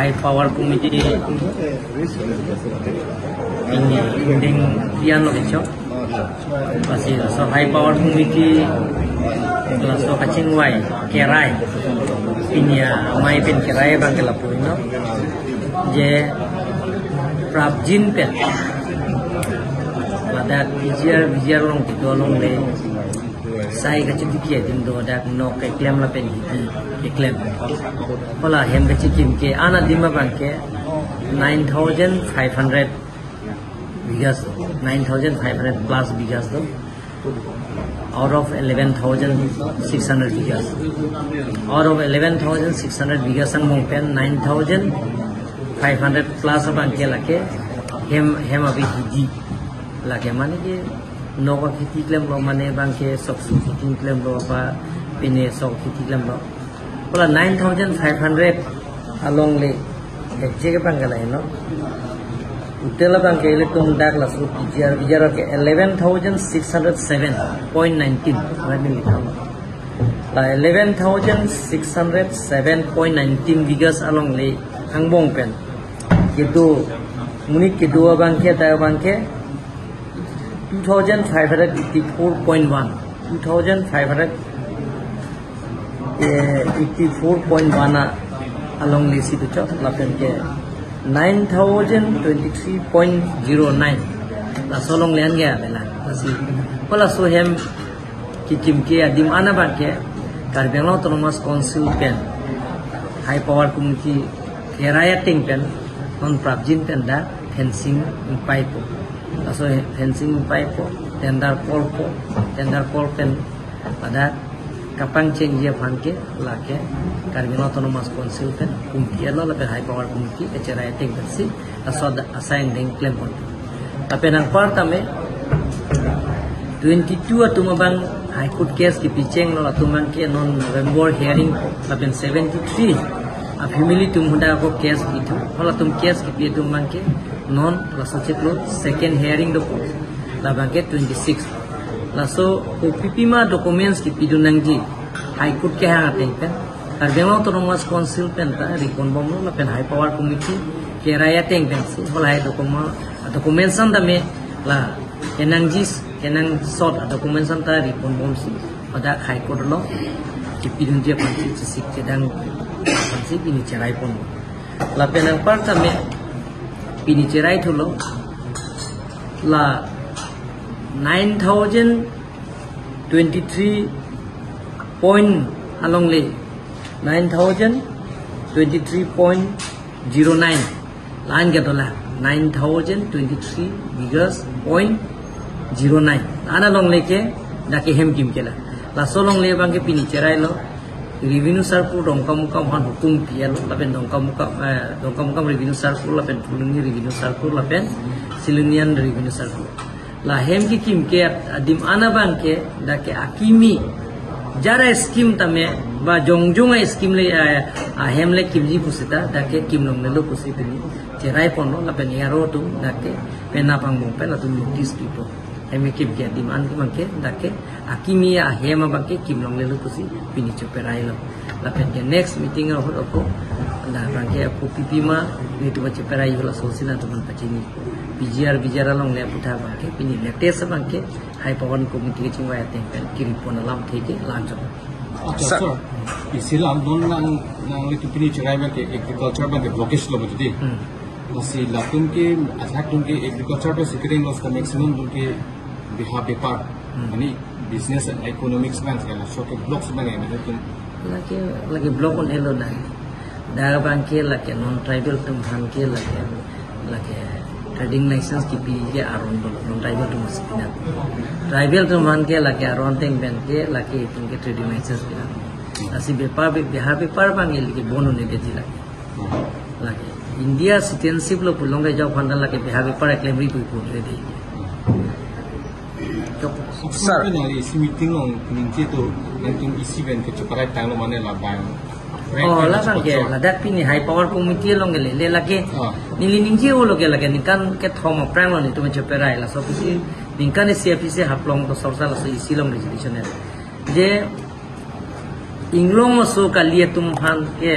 high power committee ini pian lo kecil masih so high power committee kelas so kacing wai kerai ini mai pen kerai bang kelapu ino je prabjin pen ada bijar long kita long le sai kacik kia tim do ada no ke claim la pen ki claim pola hem kacik kim ke ana dima bang ke 9,500 bigas 9,500 plus bigas do out of 11,600 bigas out of 11,600 bigas ang mong pen 9,500 plus bang ke lake hem abi hidi lake mane ke noka खेती claim lo mane bang ke sok खेती claim lo pa pine sok खेती claim lo pola 9,500 along le je ke bang galai no utela bang ke le tum dak la su bijar ke 11,607.19 rani likha la 11,607.19 bigas along le hangbong pen kitu munit ke dua bang ke ta bang ke 2,584.1 2,584.1 along lisi tu cok lapen ke 9,023.09 la solong lian gaya bela masih pola sohem kikim ke adim ana bang ke Karbiang Autonomous Council pen high power committee keraya ting pen non prabjin pen da fencing pipe so fencing pipe tender pole pen pada kapang change ye phanke lake Karbiang Autonomous Council pen kumtiya lo la high power committee echara ting si asod assign ding claim on tapi nang parta me 22 atuma bang high court case ki picheng lo atuman ke non November hearing lapen 73 a family tum hunda ko case ki thu hola tum case ki pi tum man ke non lasoche lo second hearing do la bang ke 26 laso OPP ma documents ki pidunang ji high court ke hang aten pen Karbiang Autonomous Council pen ta rikon bom lo pen high power committee ke raya teng pen si hola hai documents anda me la kenang sort documents anta rikon bom si pada high court lo ki pidun je pan si sik kedang pan si ini cerai pon la penang parta me pini cerai thulo la 9,023 point along le 9,023.09 line ke dola 9,023 bigas point 09 ana long le ke dake hem kim kela la solong le bang ke pini cerai lo revenue circle dongkam han hukum pial lapen dongkam revenue circle lapen pulungi revenue circle lapen silunian revenue circle la hem ki kim ke adim ana bang ke dake akimi jara scheme tame ba jongjong scheme le hem le kimji pusita dake kimlong le lo pusi pini cerai pono lapen yaro tu dake pena pangmong pena tu notice tipo hem kim ke adim an bang ke dake akimi hem bang ke kimlong le lo pusi pini choperai lo lapen ke next meeting ro la bang ke aku pipi ma ni tu choperai hola sosina teman pacini bijar long le putha bang ke pini latest bang ke high power committee ke chingwa ate pen kiri pon lam theke lanjo sir isilam don nang le tu pini cherai bang ke agriculture bang ke blockage lo budi masi latum ke athak tum ke agriculture pe securing loss ka maximum dun ke biha paper ani business and economics bang ke so ke blocks bang ne tum lagi block on elo na da bang ke lagi non tribal tum han ke lagi trading license ki pi ke aron do non tribal tum sipina tribal tum han ke lagi aron teng ben ke lagi tum ke trading license pina asi bepa be biha paper bang ke lagi bono ne de lagi India citizenship lo pulonga jaw phanda lagi biha paper claim ri pu le de sir isi meeting on community to nantung isi ben ke choparai tang lo mane la bang oh la bang ke ladak pini high power committee long le lage nilining je o loge lage nikan ke thoma prang lo ni to choperai la so pisi nikan CFC haplong to sorsa la isi long resolution je inglong so ka liye tum han ke